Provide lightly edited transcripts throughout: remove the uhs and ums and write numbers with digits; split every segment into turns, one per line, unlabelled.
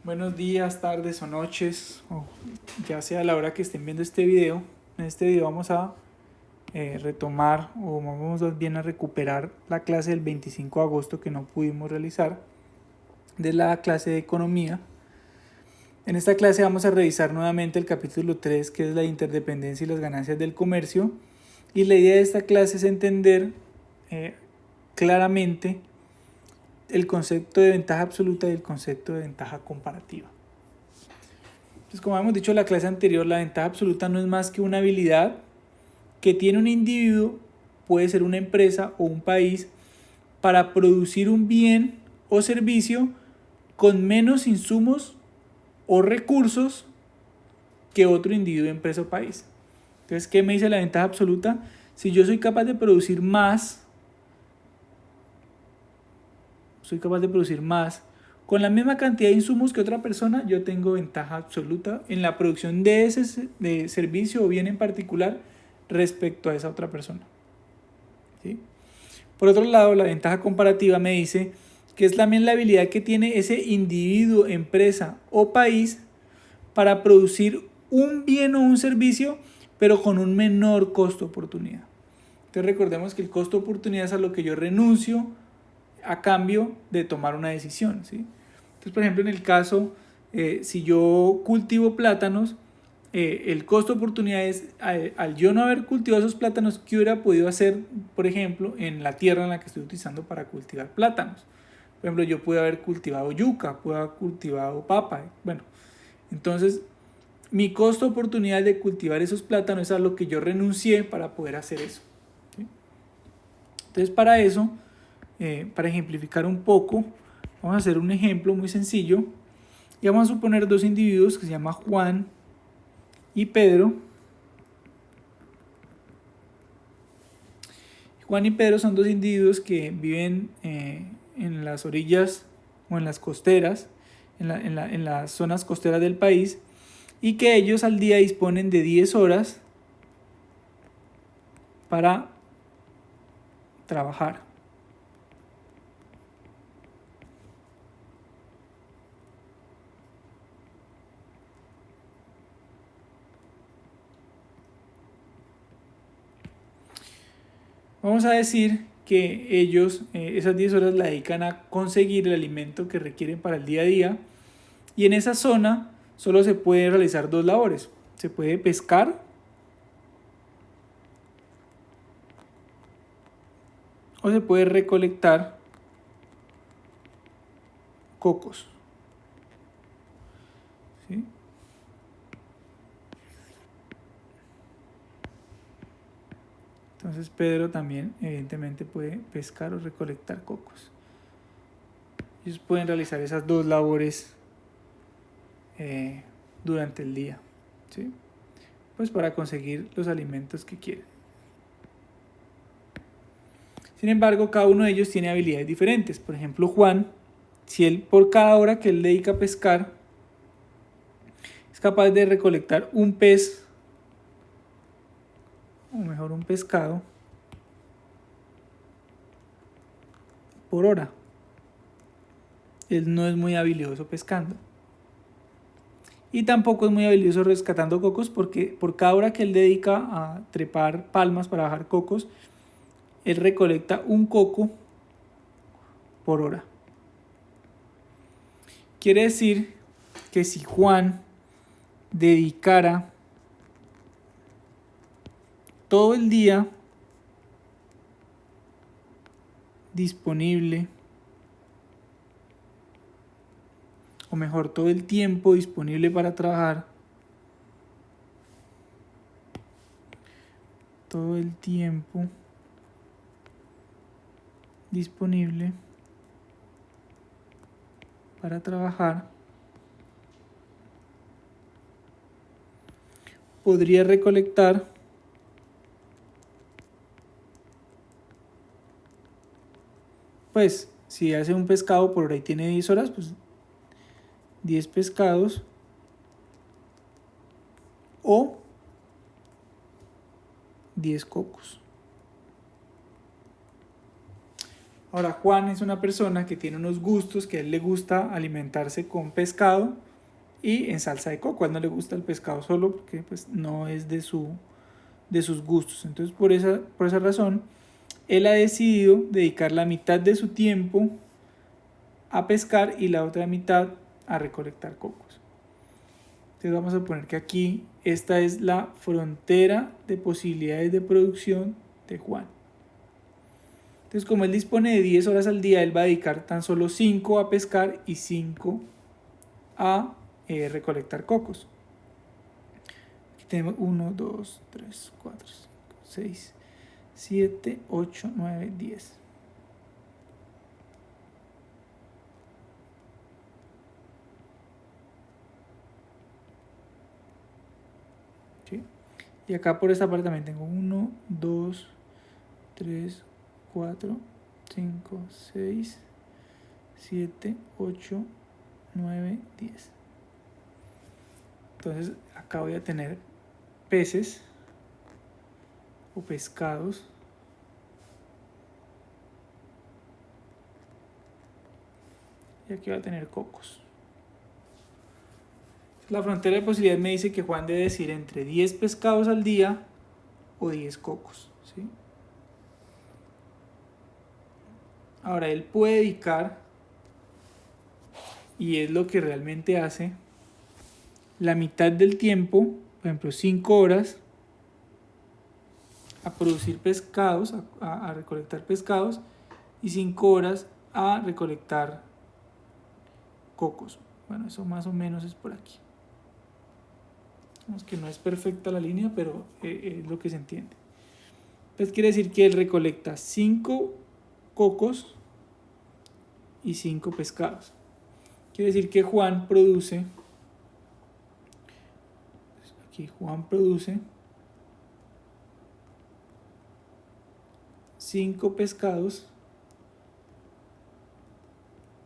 Buenos días, tardes o noches, o ya sea la hora que estén viendo este video. En este video vamos a retomar o vamos bien a recuperar la clase del 25 de agosto que no pudimos realizar de la clase de economía. En esta clase vamos a revisar nuevamente el capítulo 3, que es la interdependencia y las ganancias del comercio. Y la idea de esta clase es entender claramente el concepto de ventaja absoluta y el concepto de ventaja comparativa. Entonces, como hemos dicho en la clase anterior, la ventaja absoluta no es más que una habilidad que tiene un individuo, puede ser una empresa o un país, para producir un bien o servicio con menos insumos o recursos que otro individuo, empresa o país. Entonces, ¿qué me dice la ventaja absoluta? Si yo soy capaz de producir más, con la misma cantidad de insumos que otra persona, yo tengo ventaja absoluta en la producción de ese de servicio o bien en particular respecto a esa otra persona. ¿Sí? Por otro lado, la ventaja comparativa me dice que es también la habilidad que tiene ese individuo, empresa o país para producir un bien o un servicio, pero con un menor costo oportunidad. Entonces recordemos que el costo oportunidad es a lo que yo renuncio a cambio de tomar una decisión, ¿sí? Entonces, por ejemplo, en el caso, si yo cultivo plátanos, el costo de oportunidad es al yo no haber cultivado esos plátanos, ¿qué hubiera podido hacer, por ejemplo, en la tierra en la que estoy utilizando para cultivar plátanos? Por ejemplo, yo pude haber cultivado yuca, pude haber cultivado papa. Bueno, entonces mi costo de oportunidad de cultivar esos plátanos es a lo que yo renuncié para poder hacer eso, ¿sí? Entonces, para eso, para ejemplificar un poco, vamos a hacer un ejemplo muy sencillo y vamos a suponer dos individuos que se llaman Juan y Pedro. Juan y Pedro son dos individuos que viven en las orillas o en las costeras, en las zonas costeras del país, y que ellos al día disponen de 10 horas para trabajar. Vamos a decir que ellos esas 10 horas la dedican a conseguir el alimento que requieren para el día a día, y en esa zona solo se puede realizar dos labores. Se puede pescar o se puede recolectar cocos, ¿sí? Entonces Pedro también evidentemente puede pescar o recolectar cocos. Ellos pueden realizar esas dos labores eh, durante el día, ¿sí? Pues para conseguir los alimentos que quieren. Sin embargo, cada uno de ellos tiene habilidades diferentes. Por ejemplo, Juan, si él por cada hora que él dedica a pescar, es capaz de recolectar un pez, o mejor un pescado, por hora. Él no es muy habilidoso pescando. Y tampoco es muy habilidoso rescatando cocos, porque por cada hora que él dedica a trepar palmas para bajar cocos, él recolecta un coco por hora. Quiere decir que si Juan dedicara todo el día disponible, o mejor, todo el tiempo disponible para trabajar, todo el tiempo disponible para trabajar, podría recolectar pues si hace un pescado por hora y tiene 10 horas, pues 10 pescados o 10 cocos. Ahora Juan es una persona que tiene unos gustos, que a él le gusta alimentarse con pescado y en salsa de coco. A él no le gusta el pescado solo porque pues, no es de sus gustos. Entonces por esa razón, él ha decidido dedicar la mitad de su tiempo a pescar y la otra mitad a recolectar cocos. Entonces vamos a poner que aquí esta es la frontera de posibilidades de producción de Juan. Entonces como él dispone de 10 horas al día, él va a dedicar tan solo 5 a pescar y 5 a recolectar cocos. Aquí tenemos 1, 2, 3, 4, 5, 6, 7, 8, 9, 10. ¿Sí? Y acá por esta parte también tengo 1, 2, 3, 4, 5, 6, 7, 8, 9, 10. Entonces acá voy a tener peces o pescados. Y aquí voy a tener cocos. La frontera de posibilidades me dice que Juan debe decir entre 10 pescados al día o 10 cocos. ¿Sí? Ahora él puede dedicar, y es lo que realmente hace, la mitad del tiempo, por ejemplo 5 horas, a producir pescados, a recolectar pescados, y 5 horas a recolectar cocos. Bueno, eso más o menos es por aquí. Vemos que no es perfecta la línea, pero es lo que se entiende. Entonces quiere decir que él recolecta 5 cocos y 5 pescados. Quiere decir que Juan produce, aquí Juan produce 5 pescados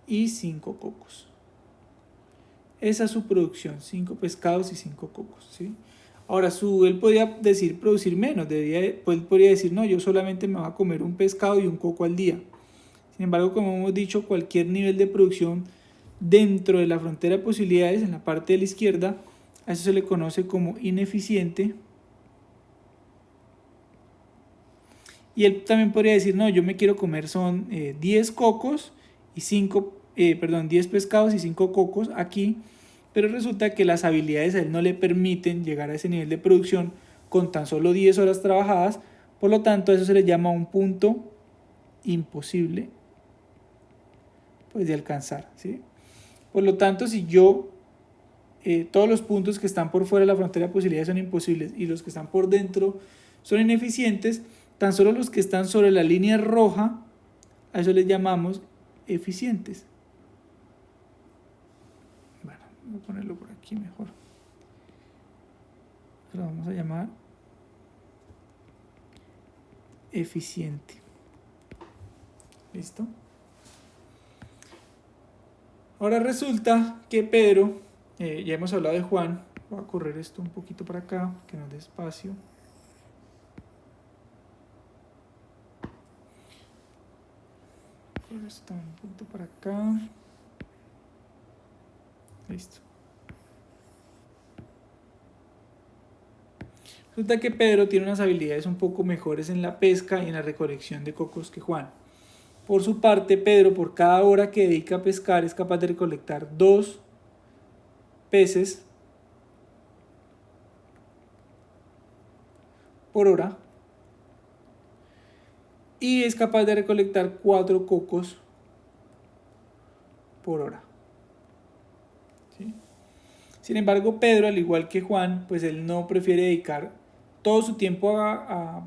y 5 cocos. Esa es su producción, 5 pescados y 5 cocos, ¿sí? Ahora, él podría decir producir menos, él podría decir, no, yo solamente me voy a comer un pescado y un coco al día. Sin embargo, como hemos dicho, cualquier nivel de producción dentro de la frontera de posibilidades, en la parte de la izquierda, a eso se le conoce como ineficiente. Y él también podría decir, no, yo me quiero comer son 10 cocos y 10 pescados y 5 cocos aquí, pero resulta que las habilidades a él no le permiten llegar a ese nivel de producción con tan solo 10 horas trabajadas, por lo tanto a eso se le llama un punto imposible pues, de alcanzar, ¿sí? Por lo tanto, si todos los puntos que están por fuera de la frontera de posibilidades son imposibles y los que están por dentro son ineficientes, tan solo los que están sobre la línea roja, a eso les llamamos eficientes. Bueno, voy a ponerlo por aquí mejor. Lo vamos a llamar eficiente. ¿Listo? Ahora resulta que Pedro, ya hemos hablado de Juan, voy a correr esto un poquito para acá, que nos dé espacio. Esto un poquito para acá. Listo. Resulta que Pedro tiene unas habilidades un poco mejores en la pesca y en la recolección de cocos que Juan. Por su parte, Pedro, por cada hora que dedica a pescar, es capaz de recolectar 2 peces por hora y es capaz de recolectar 4 cocos por hora. ¿Sí? Sin embargo, Pedro, al igual que Juan, pues él no prefiere dedicar todo su tiempo a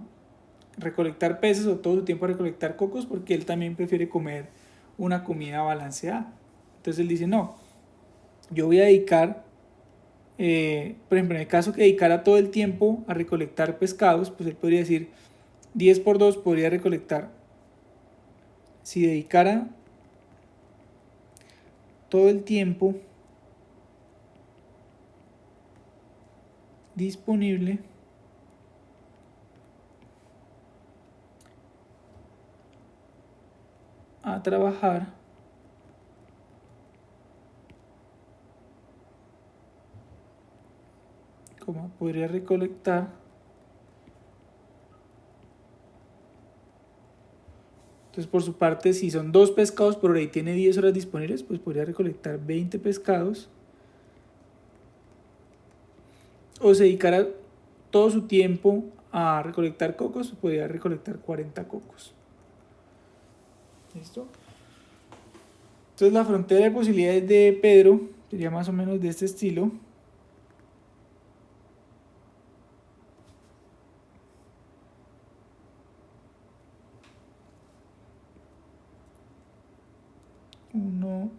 recolectar peces o todo su tiempo a recolectar cocos porque él también prefiere comer una comida balanceada. Entonces él dice, no, yo voy a dedicar, por ejemplo, en el caso que dedicara todo el tiempo a recolectar pescados, pues él podría decir 10 por 2 podría recolectar, si dedicara todo el tiempo disponible a trabajar como podría recolectar. Entonces, por su parte, si son 2 pescados por hora y tiene 10 horas disponibles, pues podría recolectar 20 pescados. O se dedicara todo su tiempo a recolectar cocos, podría recolectar 40 cocos. ¿Listo? Entonces, la frontera de posibilidades de Pedro sería más o menos de este estilo. Uno,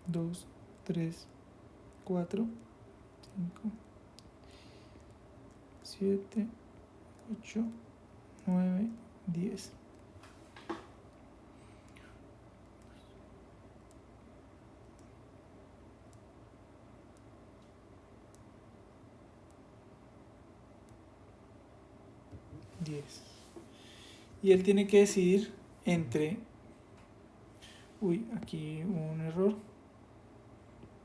2, 3, 4, 5, 7, 8, 9, 10. Y él tiene que decidir entre... Uy, aquí hubo un error.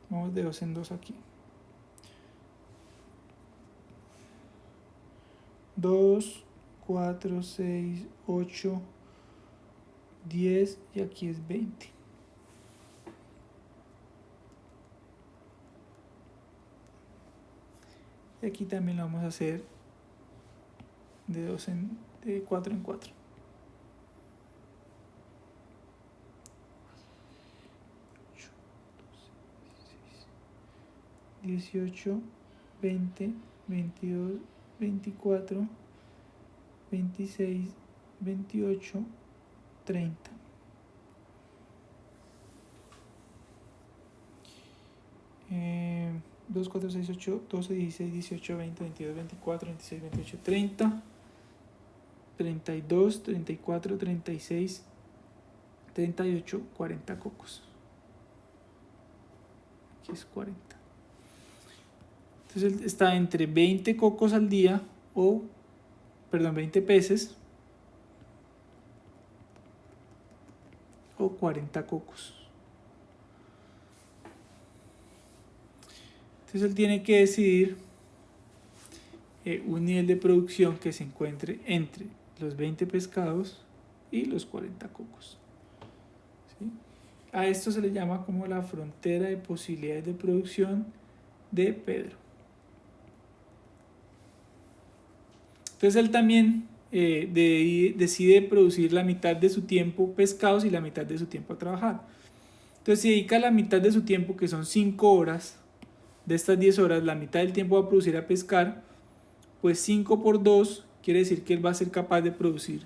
Vamos de 2 en 2 aquí. 2, 4, 6, 8, 10 y aquí es 20. Y aquí también lo vamos a hacer de 4 en 4. 18, 20, 22, 24, 26, 28, 30. Eh, 2, 4, 6, 8, 12, 16, 18, 20, 22, 24, 26, 28, 30, 32, 34, 36, 38, 40 cocos. Aquí es 40. Entonces está entre 20 cocos al día o, perdón, 20 peces o 40 cocos. Entonces él tiene que decidir un nivel de producción que se encuentre entre los 20 pescados y los 40 cocos. ¿Sí? A esto se le llama como la frontera de posibilidades de producción de Pedro. Entonces él también decide producir la mitad de su tiempo pescados y la mitad de su tiempo a trabajar. Entonces si dedica la mitad de su tiempo, que son 5 horas, de estas 10 horas, la mitad del tiempo va a producir a pescar, pues 5 por 2 quiere decir que él va a ser capaz de producir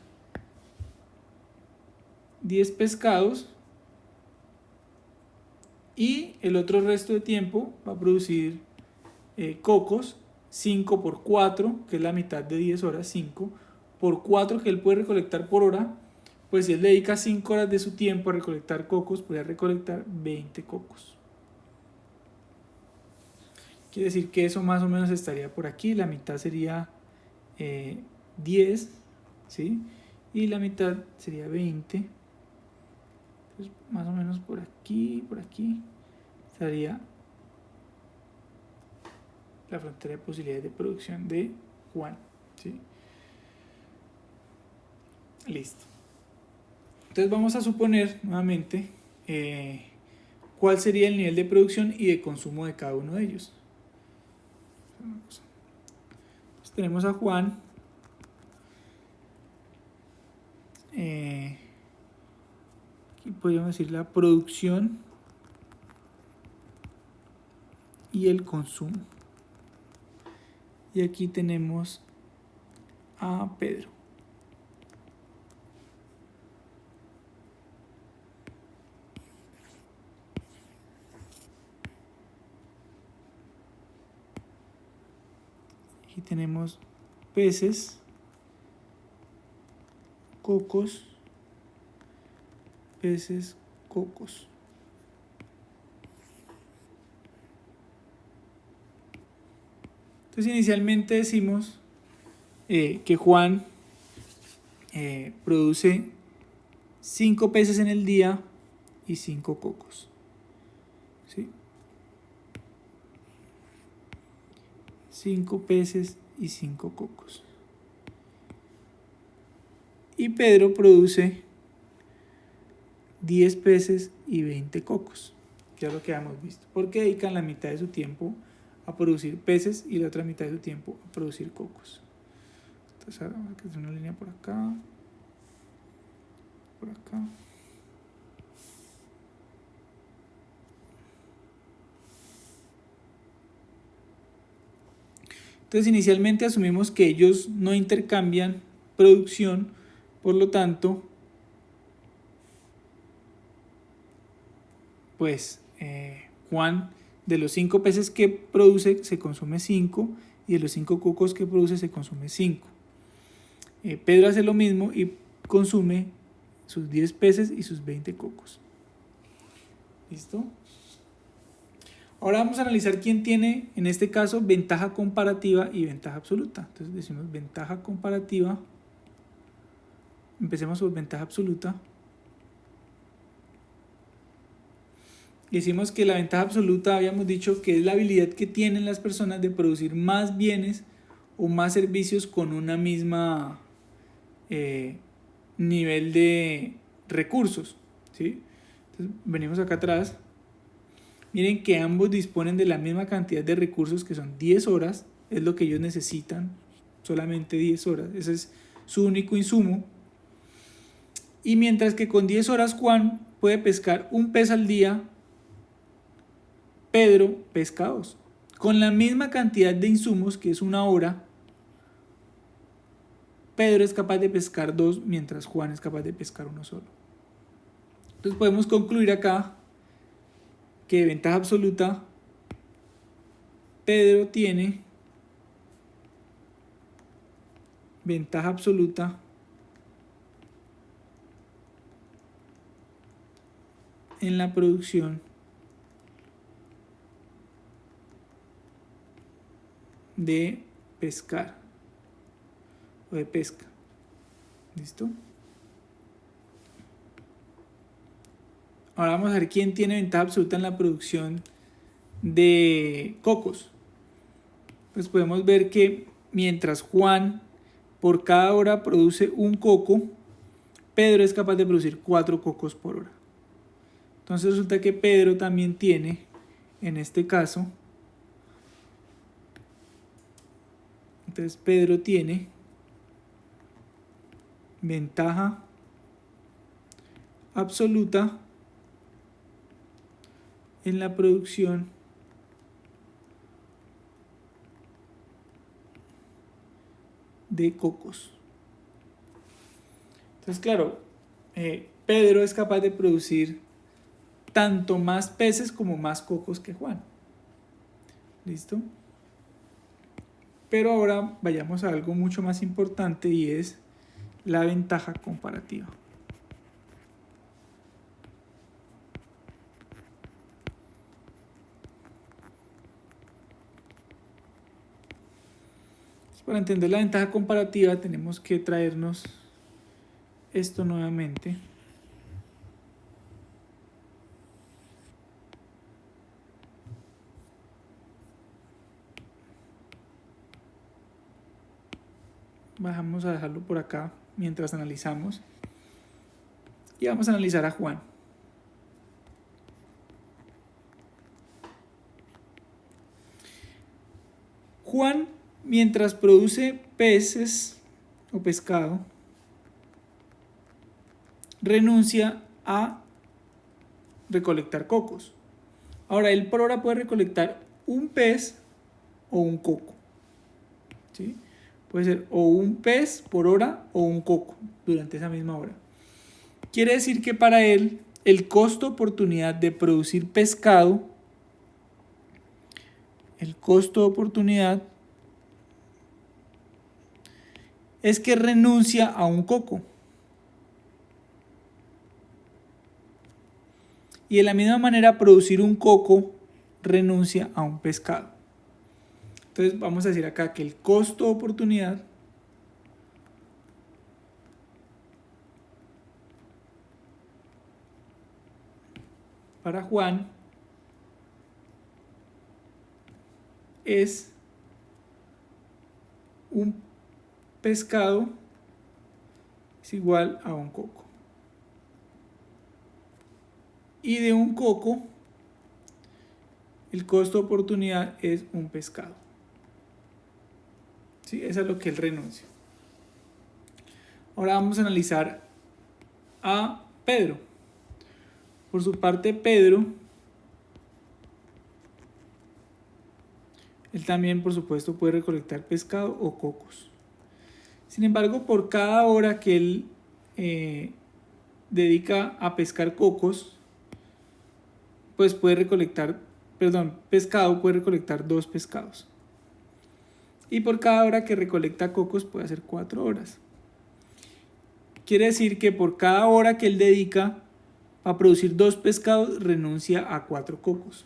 10 pescados y el otro resto de tiempo va a producir cocos. 5 por 4, que es la mitad de 10 horas, 5 por 4 que él puede recolectar por hora, pues si él dedica 5 horas de su tiempo a recolectar cocos, puede recolectar 20 cocos. Quiere decir que eso más o menos estaría por aquí, la mitad sería 10, ¿sí? Y la mitad sería 20. Entonces, más o menos por aquí estaría la frontera de posibilidades de producción de Juan, ¿sí? Listo. Entonces vamos a suponer nuevamente cuál sería el nivel de producción y de consumo de cada uno de ellos. Entonces tenemos a Juan. Aquí podríamos decir la producción y el consumo. Y aquí tenemos a Pedro. Aquí tenemos peces, cocos, peces, cocos. Entonces inicialmente decimos que Juan produce 5 peces en el día y 5 cocos. ¿Sí? 5 peces y 5 cocos. Y Pedro produce 10 peces y 20 cocos, que es lo que hemos visto, porque dedican la mitad de su tiempo a producir peces y la otra mitad de su tiempo a producir cocos. Entonces ahora vamos a hacer una línea por acá, por acá. Entonces inicialmente asumimos que ellos no intercambian producción, por lo tanto, pues Juan, de los 5 peces que produce se consume 5 y de los 5 cocos que produce se consume 5. Pedro hace lo mismo y consume sus 10 peces y sus 20 cocos. ¿Listo? Ahora vamos a analizar quién tiene, en este caso, ventaja comparativa y ventaja absoluta. Entonces decimos ventaja comparativa. Empecemos por ventaja absoluta. Decimos que la ventaja absoluta, habíamos dicho que es la habilidad que tienen las personas de producir más bienes o más servicios con una misma nivel de recursos, ¿sí? Entonces, venimos acá atrás. Miren que ambos disponen de la misma cantidad de recursos, que son 10 horas, es lo que ellos necesitan, solamente 10 horas, ese es su único insumo. Y mientras que con 10 horas Juan puede pescar un pez al día, Pedro pesca 2. Con la misma cantidad de insumos, que es una hora, Pedro es capaz de pescar 2, mientras Juan es capaz de pescar uno solo. Entonces podemos concluir acá que de ventaja absoluta, Pedro tiene ventaja absoluta en la producción de pescar o de pesca. ¿Listo? Ahora vamos a ver quién tiene ventaja absoluta en la producción de cocos. Pues podemos ver que mientras Juan por cada hora produce un coco, Pedro es capaz de producir 4 cocos por hora. Entonces resulta que Pedro también tiene, en este caso, entonces Pedro tiene ventaja absoluta en la producción de cocos. Entonces, claro, Pedro es capaz de producir tanto más peces como más cocos que Juan. ¿Listo? Pero ahora vayamos a algo mucho más importante y es la ventaja comparativa. Para entender la ventaja comparativa tenemos que traernos esto nuevamente. Vamos a dejarlo por acá mientras analizamos. Y vamos a analizar a Juan. Juan, mientras produce peces o pescado, renuncia a recolectar cocos. Ahora, él por hora puede recolectar un pez o un coco. ¿Sí? Puede ser o un pez por hora o un coco durante esa misma hora. Quiere decir que para él el costo oportunidad de producir pescado, el costo de oportunidad es que renuncia a un coco. Y de la misma manera producir un coco renuncia a un pescado. Entonces vamos a decir acá que el costo de oportunidad para Juan es un pescado es igual a un coco. Y de un coco, el costo de oportunidad es un pescado. ¿Sí? Eso es lo que él renuncia. Ahora vamos a analizar a Pedro. Por su parte, Pedro, él también, por supuesto, puede recolectar pescado o cocos. Sin embargo, por cada hora que él dedica a pescar cocos, pues puede recolectar, pescado, puede recolectar 2 pescados. Y por cada hora que recolecta cocos puede hacer 4 horas. Quiere decir que por cada hora que él dedica a producir 2 pescados, renuncia a 4 cocos.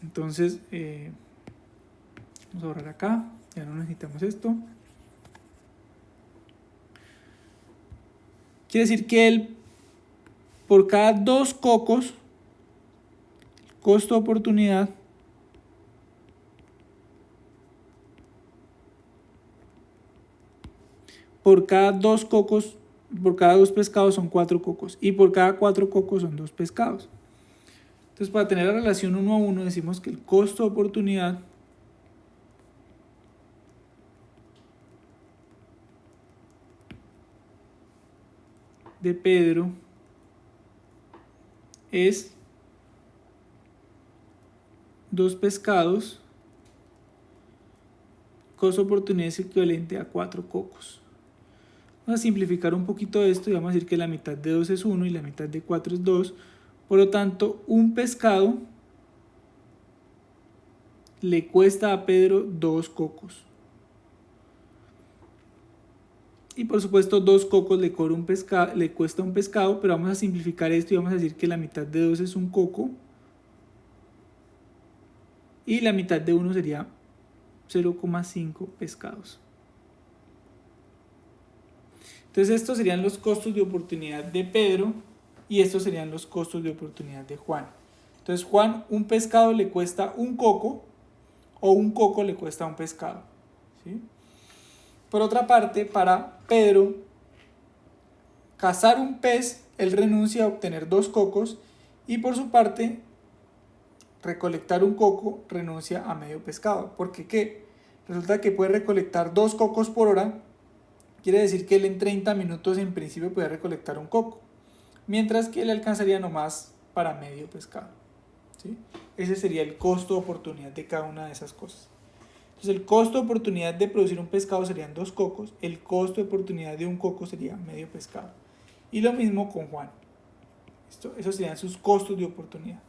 Entonces, vamos a borrar acá, ya no necesitamos esto. Quiere decir que él, por cada 2 cocos, el costo de oportunidad por cada 2 cocos, por cada 2 pescados son 4 cocos, y por cada 4 cocos son 2 pescados. Entonces, para tener la relación 1 a 1, decimos que el costo de oportunidad de Pedro es 2 pescados, costo de oportunidad es equivalente a 4 cocos. Vamos a simplificar un poquito esto y vamos a decir que la mitad de 2 es 1 y la mitad de 4 es 2. Por lo tanto, un pescado le cuesta a Pedro 2 cocos. Y por supuesto 2 cocos le cuesta un pescado, pero vamos a simplificar esto y vamos a decir que la mitad de 2 es un coco. Y la mitad de 1 sería 0,5 pescados. Entonces estos serían los costos de oportunidad de Pedro y estos serían los costos de oportunidad de Juan. Entonces Juan, un pescado le cuesta un coco o un coco le cuesta un pescado. ¿Sí? Por otra parte, para Pedro, cazar un pez, él renuncia a obtener 2 cocos y por su parte, recolectar un coco renuncia a medio pescado. ¿Por qué? ¿Qué? Resulta que puede recolectar 2 cocos por hora. Quiere decir que él en 30 minutos en principio puede recolectar un coco, mientras que le alcanzaría nomás para medio pescado. ¿Sí? Ese sería el costo de oportunidad de cada una de esas cosas. Entonces el costo de oportunidad de producir un pescado serían 2 cocos, el costo de oportunidad de un coco sería medio pescado. Y lo mismo con Juan. Esos serían sus costos de oportunidad.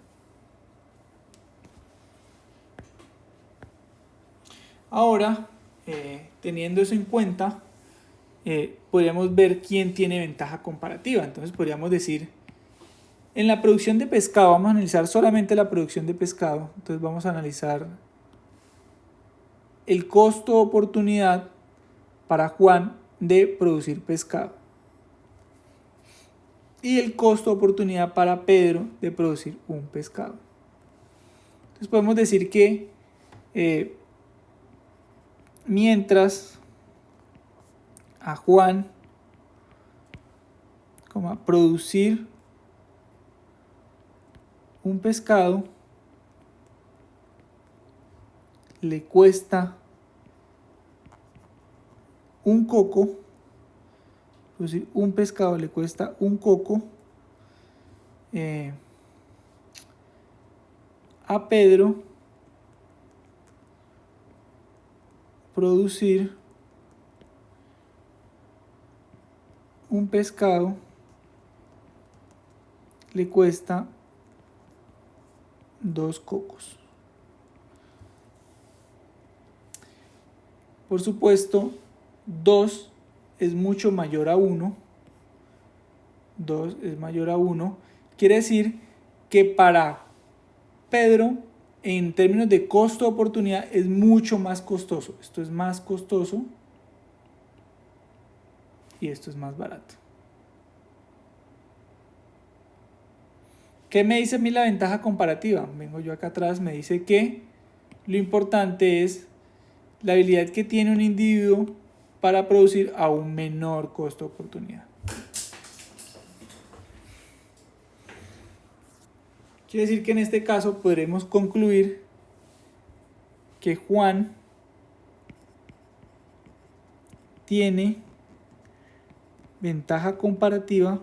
Ahora, teniendo eso en cuenta, podríamos ver quién tiene ventaja comparativa. Entonces podríamos decir, en la producción de pescado, vamos a analizar solamente la producción de pescado. Entonces vamos a analizar el costo de oportunidad para Juan de producir pescado y el costo de oportunidad para Pedro de producir un pescado. Entonces podemos decir que mientras a Juan producir un pescado le cuesta un coco, producir un pescado le cuesta un coco, a Pedro producir un pescado le cuesta 2 cocos. Por supuesto, 2 es mucho mayor a 1. 2 es mayor a 1. Quiere decir que para Pedro, en términos de costo de oportunidad, es mucho más costoso. Esto es más costoso y esto es más barato. ¿Qué me dice a mí la ventaja comparativa? Vengo yo acá atrás, me dice que lo importante es la habilidad que tiene un individuo para producir a un menor costo de oportunidad. Quiere decir que en este caso podremos concluir que Juan tiene ventaja comparativa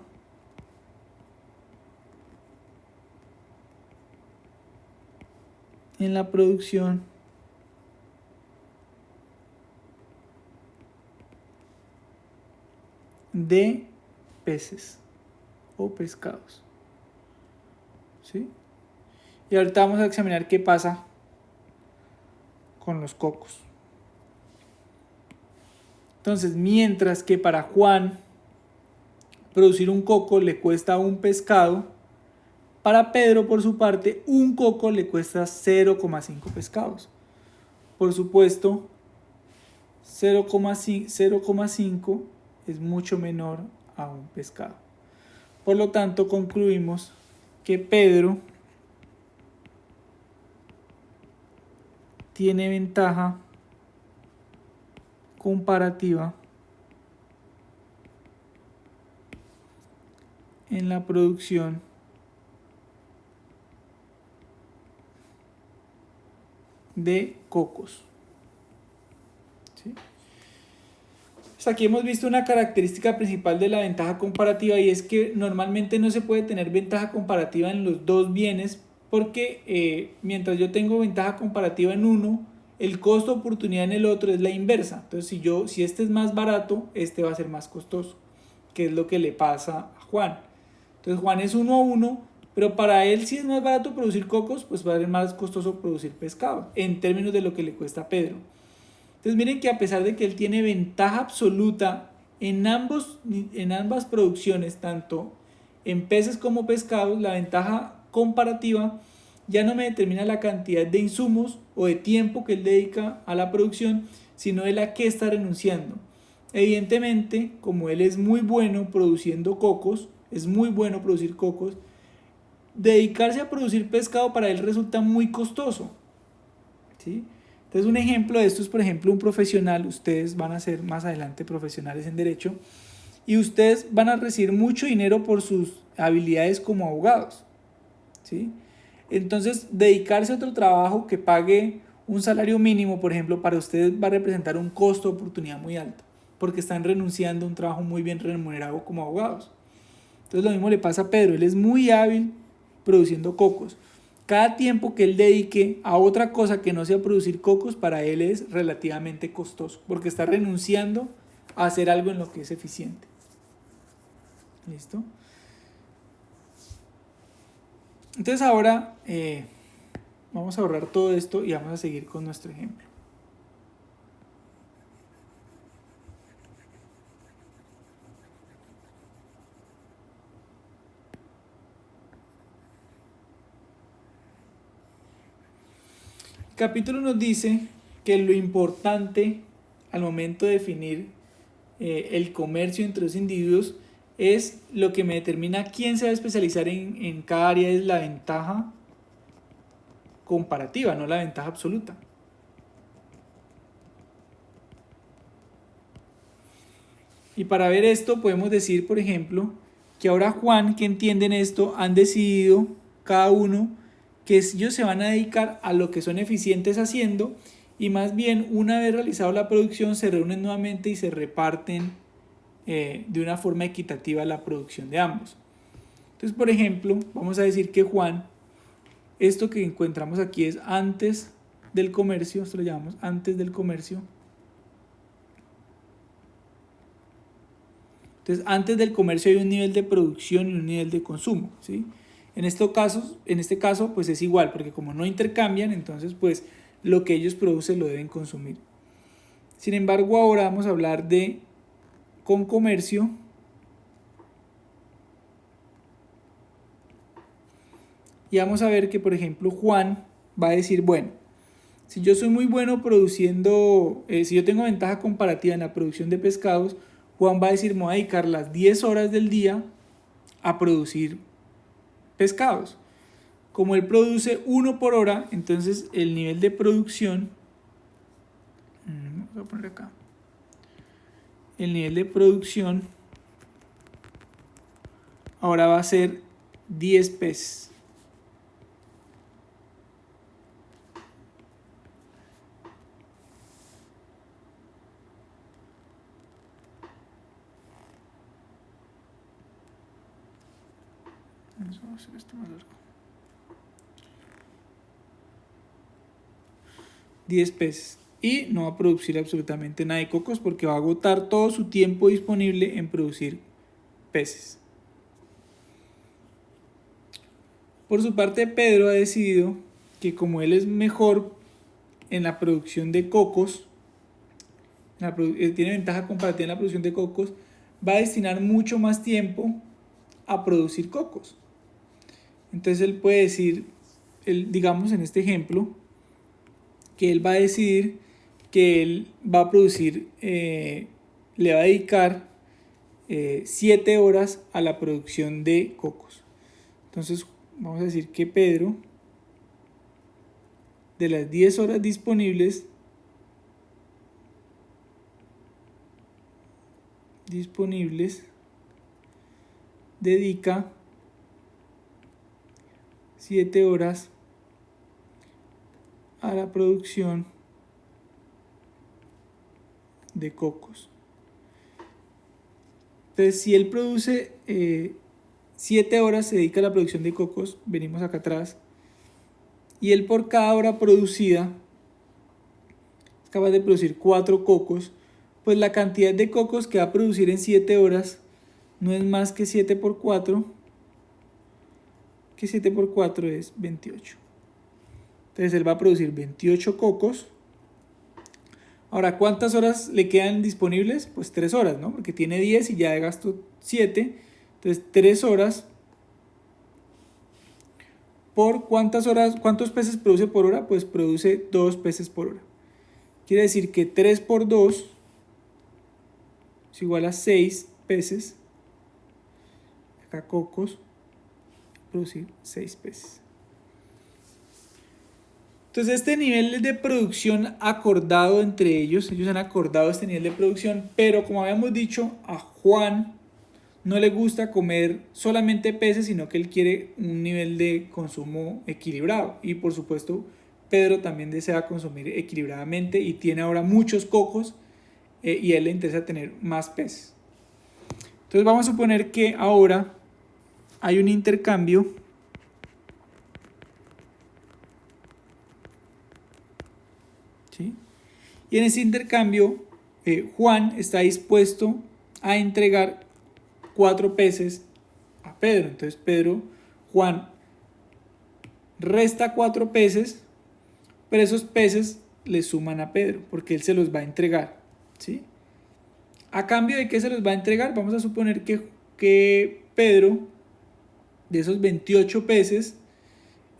en la producción de peces o pescados. ¿Sí? Y ahorita vamos a examinar qué pasa con los cocos. Entonces, mientras que para Juan producir un coco le cuesta un pescado, para Pedro, por su parte, un coco le cuesta 0,5 pescados. Por supuesto, 0,5 es mucho menor a un pescado. Por lo tanto, concluimos que Pedro tiene ventaja comparativa en la producción de cocos. ¿Sí? Pues aquí hemos visto una característica principal de la ventaja comparativa, y es que normalmente no se puede tener ventaja comparativa en los dos bienes, porque mientras yo tengo ventaja comparativa en uno, el costo de oportunidad en el otro es la inversa. Entonces si este es más barato, este va a ser más costoso, que es lo que le pasa a Juan. Entonces Juan es 1 a 1, pero para él, si es más barato producir cocos, pues va a ser más costoso producir pescado, en términos de lo que le cuesta a Pedro. Entonces miren que a pesar de que él tiene ventaja absoluta en ambas producciones, tanto en peces como pescados, la ventaja comparativa ya no me determina la cantidad de insumos o de tiempo que él dedica a la producción, sino de la que está renunciando. Evidentemente, como él es muy bueno produciendo cocos, es muy bueno producir cocos, dedicarse a producir pescado para él resulta muy costoso. ¿Sí? Entonces un ejemplo de esto es, por ejemplo, un profesional. Ustedes van a ser más adelante profesionales en derecho y ustedes van a recibir mucho dinero por sus habilidades como abogados, ¿sí? Entonces dedicarse a otro trabajo que pague un salario mínimo, por ejemplo, para ustedes va a representar un costo de oportunidad muy alto, porque están renunciando a un trabajo muy bien remunerado como abogados. Entonces lo mismo le pasa a Pedro. Él es muy hábil produciendo cocos. Cada tiempo que él dedique a otra cosa que no sea producir cocos, para él es relativamente costoso, porque está renunciando a hacer algo en lo que es eficiente. ¿Listo? Entonces ahora vamos a ahorrar todo esto y vamos a seguir con nuestro ejemplo. El capítulo nos dice que lo importante al momento de definir el comercio entre los individuos es lo que me determina quién se va a especializar en cada área, es la ventaja comparativa, no la ventaja absoluta. Y para ver esto podemos decir, por ejemplo, que ahora Juan, que entienden esto, han decidido cada uno que ellos se van a dedicar a lo que son eficientes haciendo, y más bien una vez realizado la producción se reúnen nuevamente y se reparten de una forma equitativa la producción de ambos. Entonces, por ejemplo, vamos a decir que Juan, esto que encontramos aquí es antes del comercio, esto lo llamamos antes del comercio. Entonces, antes del comercio hay un nivel de producción y un nivel de consumo, ¿sí? En este caso, pues es igual, porque como no intercambian, entonces pues lo que ellos producen lo deben consumir. Sin embargo, ahora vamos a hablar de con comercio. Y vamos a ver que, por ejemplo, Juan va a decir, bueno, si yo soy muy bueno produciendo, si yo tengo ventaja comparativa en la producción de pescados, Juan va a decir, me voy a dedicar las 10 horas del día a producir pescados. Como él produce 1 por hora, entonces el nivel de producción, voy a poner acá, el nivel de producción ahora va a ser 10 peces. Vamos a hacer esto más largo. 10 peces. Y no va a producir absolutamente nada de cocos porque va a agotar todo su tiempo disponible en producir peces. Por su parte, Pedro ha decidido que como él es mejor en la producción de cocos, tiene ventaja comparativa en la producción de cocos, va a destinar mucho más tiempo a producir cocos. Entonces él puede decir, digamos en este ejemplo, que él va a decidir que él va a producir, le va a dedicar 7 horas a la producción de cocos. Entonces vamos a decir que Pedro, de las 10 horas disponibles, dedica 7 horas a la producción de cocos. Entonces, si él produce 7 horas, se dedica a la producción de cocos, venimos acá atrás, y él por cada hora producida es capaz de producir 4 cocos, pues la cantidad de cocos que va a producir en 7 horas no es más que 7 por 4, que 7 por 4 es 28. Entonces él va a producir 28 cocos. Ahora, ¿cuántas horas le quedan disponibles? Pues 3 horas, ¿no? Porque tiene 10 y ya gastó 7. Entonces 3 horas. ¿Por cuántas horas? ¿Cuántos peces produce por hora? Pues produce 2 peces por hora. Quiere decir que 3 por 2 es igual a 6 peces. Acá cocos. Producir 6 peces. Entonces este nivel de producción acordado entre ellos han acordado este nivel de producción, pero como habíamos dicho, a Juan no le gusta comer solamente peces, sino que él quiere un nivel de consumo equilibrado. Y por supuesto, Pedro también desea consumir equilibradamente y tiene ahora muchos cocos y a él le interesa tener más peces. Entonces vamos a suponer que ahora hay un intercambio ¿sí? Y en ese intercambio, Juan está dispuesto a entregar 4 peces a Pedro. Entonces Juan resta 4 peces, pero esos peces le suman a Pedro, porque él se los va a entregar, ¿sí? ¿A cambio de qué se los va a entregar? Vamos a suponer que Pedro, de esos 28 peces,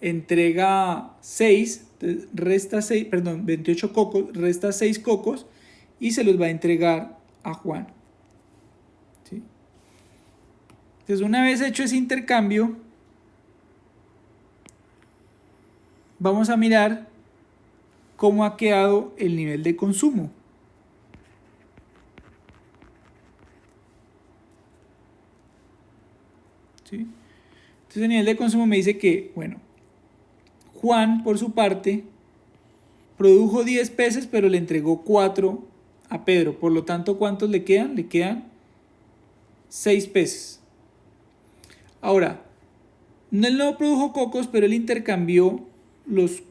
entrega 6, resta 6, perdón, 28 cocos, resta 6 cocos y se los va a entregar a Juan. ¿Sí? Entonces, una vez hecho ese intercambio, vamos a mirar cómo ha quedado el nivel de consumo. ¿Sí? Entonces, el nivel de consumo me dice que, bueno, Juan, por su parte, produjo 10 peces, pero le entregó 4 a Pedro. Por lo tanto, ¿cuántos le quedan? Le quedan 6 peces. Ahora, él no produjo cocos, pero él intercambió los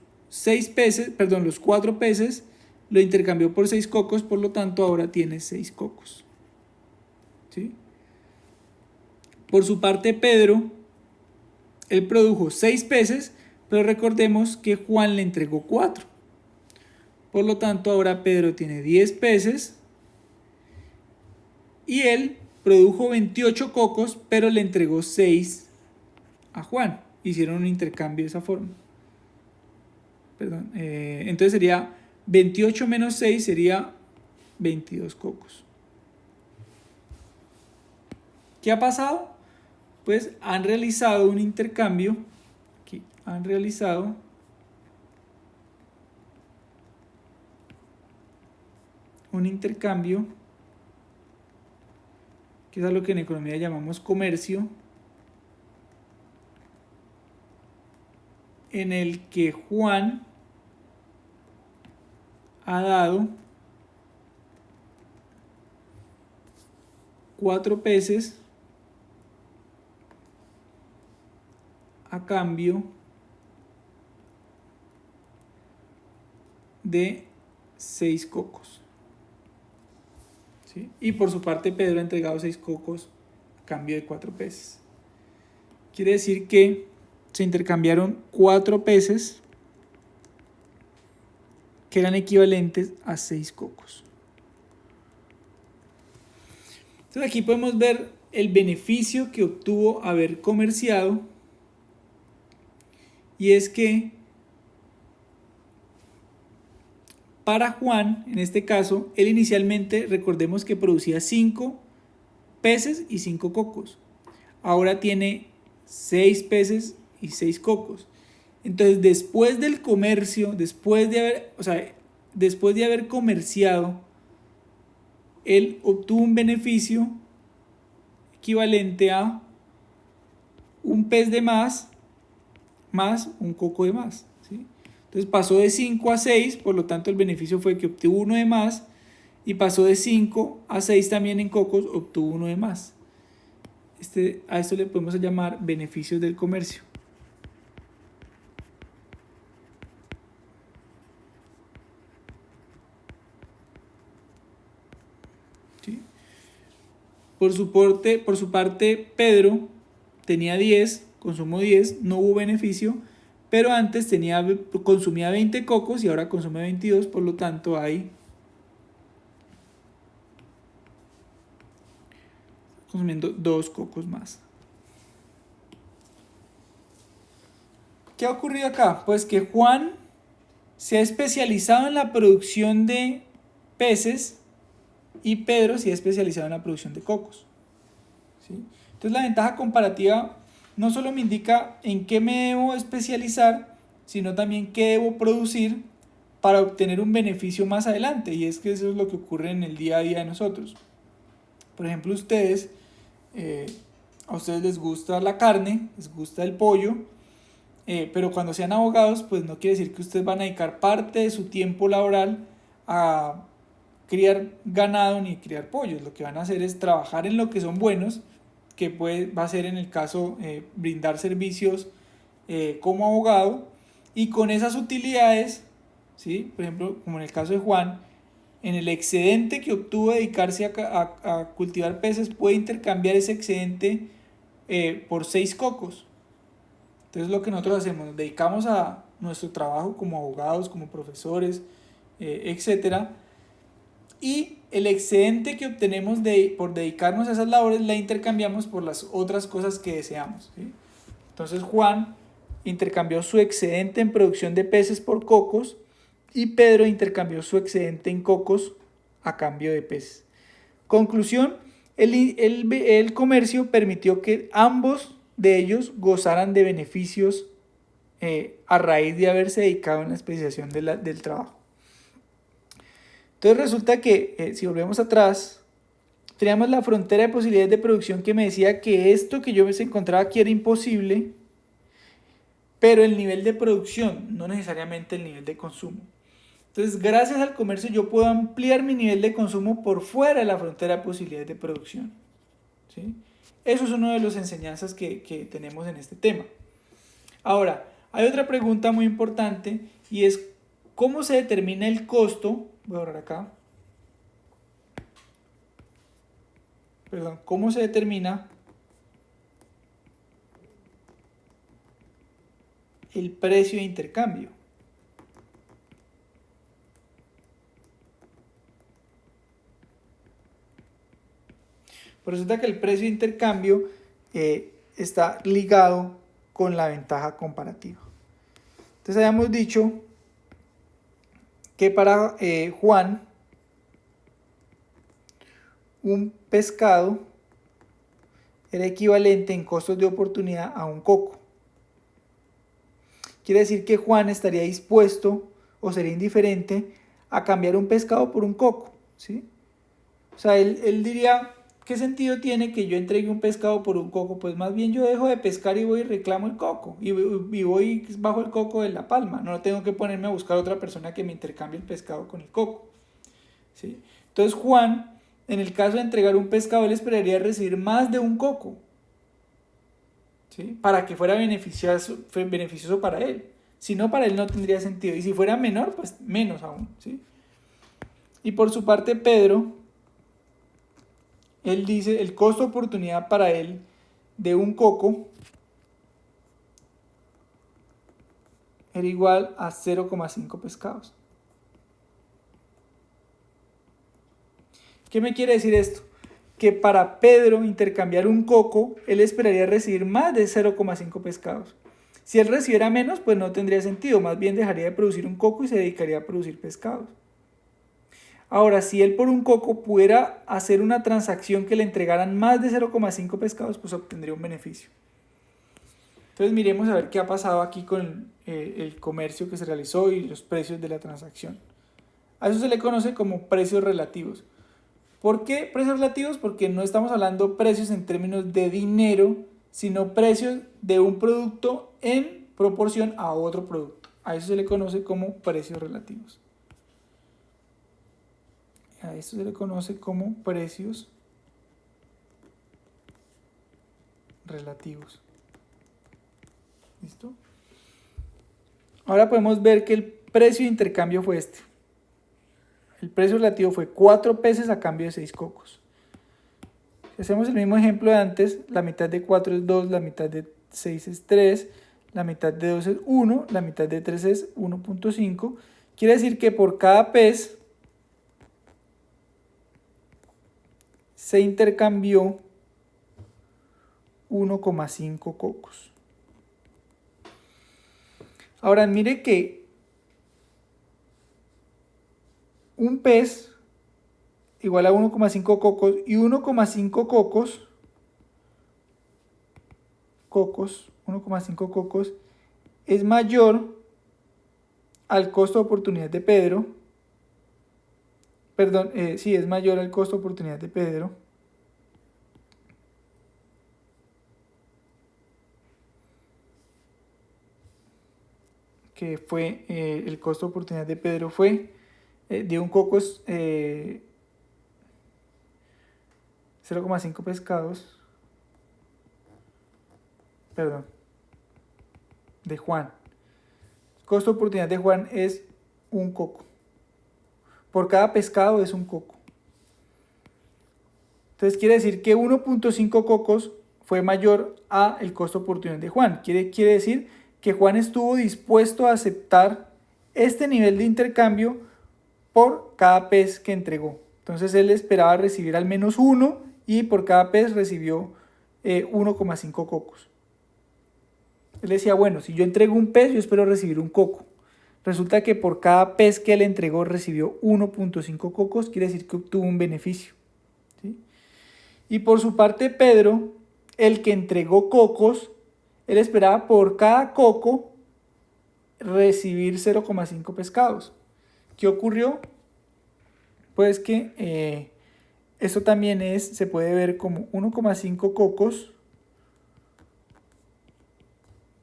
4 peces, lo intercambió por 6 cocos, por lo tanto, ahora tiene 6 cocos. ¿Sí? Por su parte, Pedro, él produjo 6 peces, pero recordemos que Juan le entregó 4. Por lo tanto, ahora Pedro tiene 10 peces y él produjo 28 cocos, pero le entregó 6 a Juan. Hicieron un intercambio de esa forma. Perdón, entonces sería 28 menos 6 sería 22 cocos. ¿Qué ha pasado? pues han realizado un intercambio, aquí, han realizado un intercambio, que es a lo que en economía llamamos comercio, en el que Juan ha dado 4 peces a cambio de 6 cocos. ¿Sí? Y por su parte Pedro ha entregado 6 cocos a cambio de 4 peces. Quiere decir que se intercambiaron 4 peces que eran equivalentes a 6 cocos. Entonces aquí podemos ver el beneficio que obtuvo haber comerciado, y es que para Juan, en este caso, él inicialmente, recordemos que producía 5 peces y 5 cocos. Ahora tiene 6 peces y 6 cocos. Entonces, después del comercio, después de haber comerciado, él obtuvo un beneficio equivalente a un pez de más un coco de más. ¿Sí? Entonces pasó de 5 a 6, por lo tanto el beneficio fue que obtuvo uno de más, y pasó de 5 a 6 también en cocos, obtuvo uno de más. A esto le podemos llamar beneficios del comercio. ¿Sí? Por su parte, Pedro tenía 10, consumó 10, no hubo beneficio, pero antes consumía 20 cocos y ahora consume 22, por lo tanto hay consumiendo 2 cocos más. ¿Qué ha ocurrido acá? Pues que Juan se ha especializado en la producción de peces y Pedro se ha especializado en la producción de cocos. ¿Sí? Entonces la ventaja comparativa no solo me indica en qué me debo especializar, sino también qué debo producir para obtener un beneficio más adelante. Y es que eso es lo que ocurre en el día a día de nosotros. Por ejemplo, a ustedes les gusta la carne, les gusta el pollo, pero cuando sean abogados, pues no quiere decir que ustedes van a dedicar parte de su tiempo laboral a criar ganado ni criar pollos. Lo que van a hacer es trabajar en lo que son buenos, que va a ser en el caso brindar servicios como abogado, y con esas utilidades, ¿sí? Por ejemplo, como en el caso de Juan, en el excedente que obtuvo de dedicarse a cultivar peces, puede intercambiar ese excedente por 6 cocos. Entonces lo que nosotros hacemos, nos dedicamos a nuestro trabajo como abogados, como profesores, etcétera, y el excedente que obtenemos por dedicarnos a esas labores la intercambiamos por las otras cosas que deseamos. ¿Sí? Entonces Juan intercambió su excedente en producción de peces por cocos, y Pedro intercambió su excedente en cocos a cambio de peces. Conclusión, el comercio permitió que ambos de ellos gozaran de beneficios a raíz de haberse dedicado en la especialización del trabajo. Entonces resulta que, si volvemos atrás, teníamos la frontera de posibilidades de producción que me decía que esto que yo me encontraba aquí era imposible, pero el nivel de producción, no necesariamente el nivel de consumo. Entonces, gracias al comercio yo puedo ampliar mi nivel de consumo por fuera de la frontera de posibilidades de producción. ¿Sí? Eso es una de las enseñanzas que tenemos en este tema. Ahora, hay otra pregunta muy importante, y es ¿cómo se determina el costo? Voy a borrar acá. Perdón, ¿cómo se determina el precio de intercambio? Pues resulta que el precio de intercambio está ligado con la ventaja comparativa. Entonces habíamos dicho que para Juan un pescado era equivalente en costos de oportunidad a un coco. Quiere decir que Juan estaría dispuesto o sería indiferente a cambiar un pescado por un coco, ¿sí? O sea, él diría, ¿qué sentido tiene que yo entregue un pescado por un coco? Pues más bien yo dejo de pescar y voy y reclamo el coco. Y voy bajo el coco de la palma. No tengo que ponerme a buscar a otra persona que me intercambie el pescado con el coco, ¿sí? Entonces Juan, en el caso de entregar un pescado, él esperaría recibir más de un coco, ¿sí? Para que fuera beneficioso para él. Si no, para él no tendría sentido. Y si fuera menor, pues menos aún, ¿sí? Y por su parte, Pedro, él dice, el costo de oportunidad para él de un coco era igual a 0,5 pescados. ¿Qué me quiere decir esto? Que para Pedro intercambiar un coco, él esperaría recibir más de 0,5 pescados. Si él recibiera menos, pues no tendría sentido, más bien dejaría de producir un coco y se dedicaría a producir pescados. Ahora, si él por un coco pudiera hacer una transacción que le entregaran más de 0,5 pescados, pues obtendría un beneficio. Entonces miremos a ver qué ha pasado aquí con el comercio que se realizó y los precios de la transacción. A eso se le conoce como precios relativos. ¿Por qué precios relativos? Porque no estamos hablando precios en términos de dinero, sino precios de un producto en proporción a otro producto. A eso se le conoce como precios relativos. A esto se le conoce como precios relativos. ¿Listo? Ahora podemos ver que el precio de intercambio fue este. El precio relativo fue 4 peces a cambio de 6 cocos. Si hacemos el mismo ejemplo de antes, la mitad de 4 es 2, la mitad de 6 es 3, la mitad de 2 es 1, la mitad de 3 es 1.5. Quiere decir que por cada pez se intercambió 1,5 cocos. Ahora mire que un pez igual a 1,5 cocos y 1,5 cocos es mayor al costo de oportunidad de Pedro. Perdón, sí, es mayor al costo de oportunidad de Pedro. Que fue, el costo de oportunidad de Pedro fue de un coco 0,5 pescados. Perdón, de Juan. El costo de oportunidad de Juan es un coco. Por cada pescado es un coco. Entonces quiere decir que 1.5 cocos fue mayor a el costo de oportunidad de Juan. Quiere decir que Juan estuvo dispuesto a aceptar este nivel de intercambio por cada pez que entregó. Entonces él esperaba recibir al menos uno y por cada pez recibió 1,5 cocos. Él decía, bueno, si yo entrego un pez, yo espero recibir un coco. Resulta que por cada pez que él entregó recibió 1.5 cocos, quiere decir que obtuvo un beneficio, ¿sí? Y por su parte Pedro, el que entregó cocos, él esperaba por cada coco recibir 0,5 pescados. ¿Qué ocurrió? Pues que esto también se puede ver como 1,5 cocos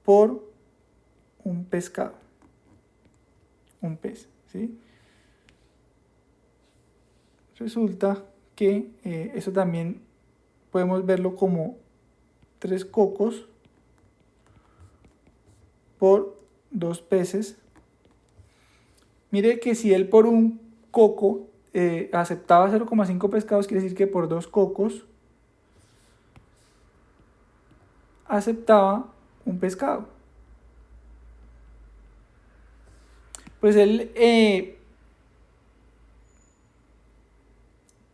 por un pescado, un pez, ¿sí? Resulta que eso también podemos verlo como 3 cocos por 2 peces. Mire que si él por un coco aceptaba 0,5 pescados, quiere decir que por 2 cocos aceptaba un pescado. Pues él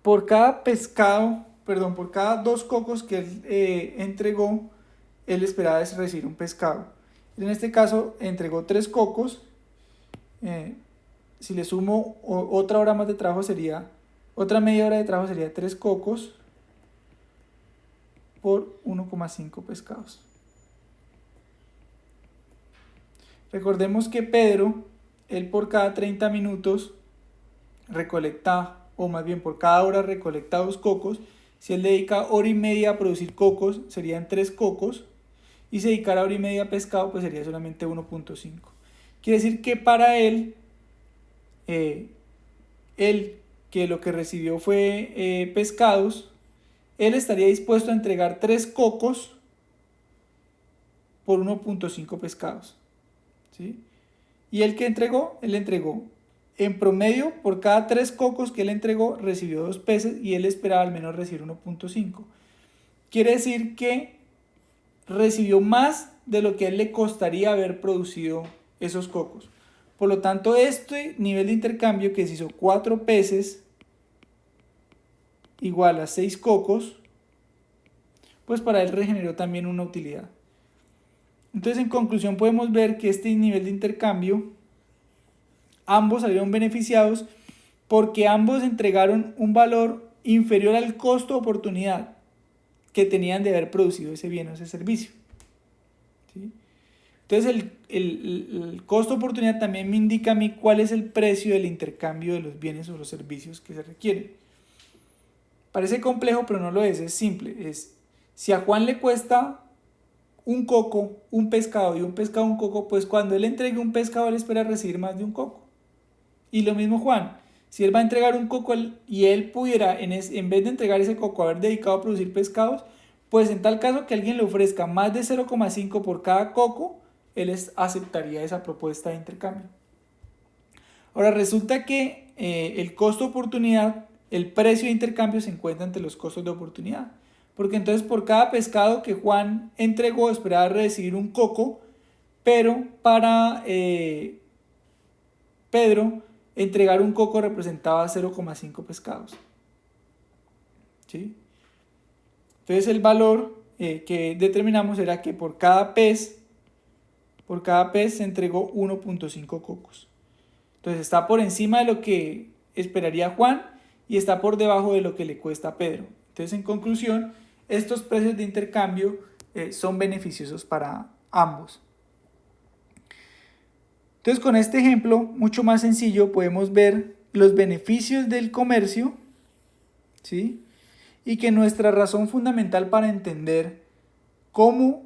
por cada pescado, perdón, por cada 2 cocos que él entregó, él esperaba recibir un pescado. En este caso entregó 3 cocos. Si le sumo otra hora más de trabajo sería, otra media hora de trabajo sería 3 cocos por 1,5 pescados. Recordemos que Pedro, él por cada 30 minutos recolecta, o más bien por cada hora recolecta 2 cocos. Si él dedica hora y media a producir cocos, serían 3 cocos. Y si dedicara hora y media a pescado, pues sería solamente 1,5. Quiere decir que para él, que lo que recibió fue pescados, él estaría dispuesto a entregar 3 cocos por 1,5 pescados. ¿Sí? Y el que entregó, él entregó en promedio, por cada 3 cocos que él entregó, recibió 2 peces y él esperaba al menos recibir 1,5. Quiere decir que recibió más de lo que a él le costaría haber producido esos cocos. Por lo tanto, este nivel de intercambio, que se hizo 4 peces igual a 6 cocos, pues para él regeneró también una utilidad. Entonces, en conclusión, podemos ver que este nivel de intercambio, ambos salieron beneficiados porque ambos entregaron un valor inferior al costo de oportunidad que tenían de haber producido ese bien o ese servicio. ¿Sí? Entonces, el costo de oportunidad también me indica a mí cuál es el precio del intercambio de los bienes o los servicios que se requieren. Parece complejo, pero no lo es simple. Si a Juan le cuesta un coco, un pescado y un pescado un coco, pues cuando él entregue un pescado, él espera recibir más de un coco. Y lo mismo Juan, si él va a entregar un coco y él pudiera, en vez de entregar ese coco, haber dedicado a producir pescados, pues en tal caso que alguien le ofrezca más de 0,5 por cada coco, él aceptaría esa propuesta de intercambio. Ahora resulta que el costo de oportunidad, el precio de intercambio se encuentra entre los costos de oportunidad. Porque entonces por cada pescado que Juan entregó esperaba recibir un coco, pero para Pedro entregar un coco representaba 0,5 pescados. ¿Sí? Entonces el valor que determinamos era que por cada pez se entregó 1,5 cocos. Entonces está por encima de lo que esperaría Juan y está por debajo de lo que le cuesta a Pedro. Entonces, en conclusión, estos precios de intercambio son beneficiosos para ambos. Entonces, con este ejemplo mucho más sencillo podemos ver los beneficios del comercio, ¿sí? Y que nuestra razón fundamental para entender cómo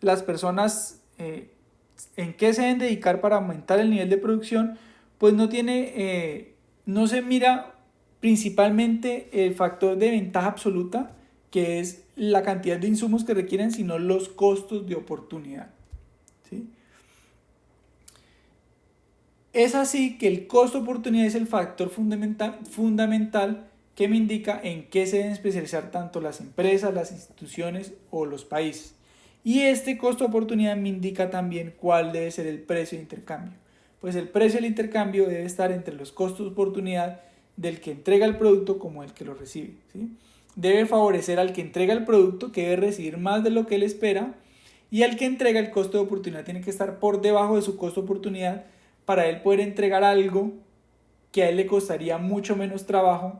las personas en qué se deben dedicar para aumentar el nivel de producción, pues no se mira principalmente el factor de ventaja absoluta, que es la cantidad de insumos que requieren, sino los costos de oportunidad. ¿Sí? Es así que el costo de oportunidad es el factor fundamental que me indica en qué se deben especializar tanto las empresas, las instituciones o los países. Y este costo de oportunidad me indica también cuál debe ser el precio de intercambio. Pues el precio del intercambio debe estar entre los costos de oportunidad del que entrega el producto como el que lo recibe. ¿Sí? Debe favorecer al que entrega el producto, que debe recibir más de lo que él espera, y al que entrega el costo de oportunidad tiene que estar por debajo de su costo de oportunidad para él poder entregar algo que a él le costaría mucho menos trabajo,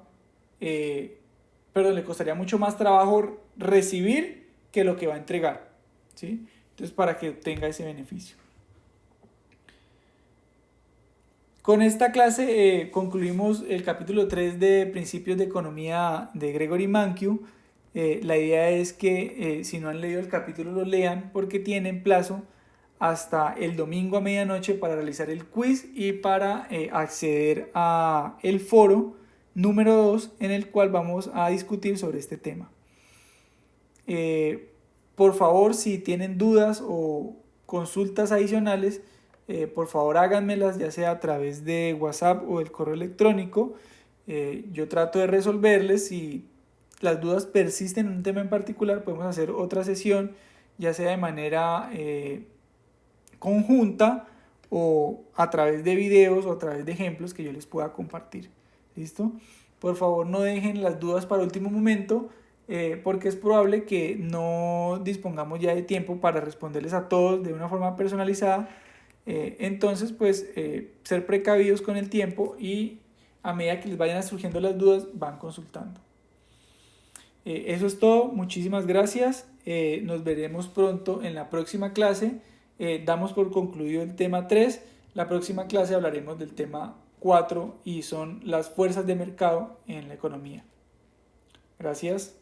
le costaría mucho más trabajo recibir que lo que va a entregar. ¿Sí? Entonces, para que obtenga ese beneficio. Con esta clase concluimos el capítulo 3 de Principios de Economía de Gregory Mankiw. La idea es que si no han leído el capítulo lo lean, porque tienen plazo hasta el domingo a medianoche para realizar el quiz y para acceder a el foro número 2 en el cual vamos a discutir sobre este tema. Por favor, si tienen dudas o consultas adicionales, por favor háganmelas, ya sea a través de WhatsApp o el correo electrónico. Yo trato de resolverles. Si las dudas persisten en un tema en particular, podemos hacer otra sesión, ya sea de manera conjunta o a través de videos o a través de ejemplos que yo les pueda compartir. ¿Listo? Por favor, no dejen las dudas para último momento, porque es probable que no dispongamos ya de tiempo para responderles a todos de una forma personalizada. Entonces, pues, ser precavidos con el tiempo y a medida que les vayan surgiendo las dudas, van consultando. Eso es todo, muchísimas gracias. Nos veremos pronto en la próxima clase. Damos por concluido el tema 3. La próxima clase hablaremos del tema 4 y son las fuerzas de mercado en la economía. Gracias.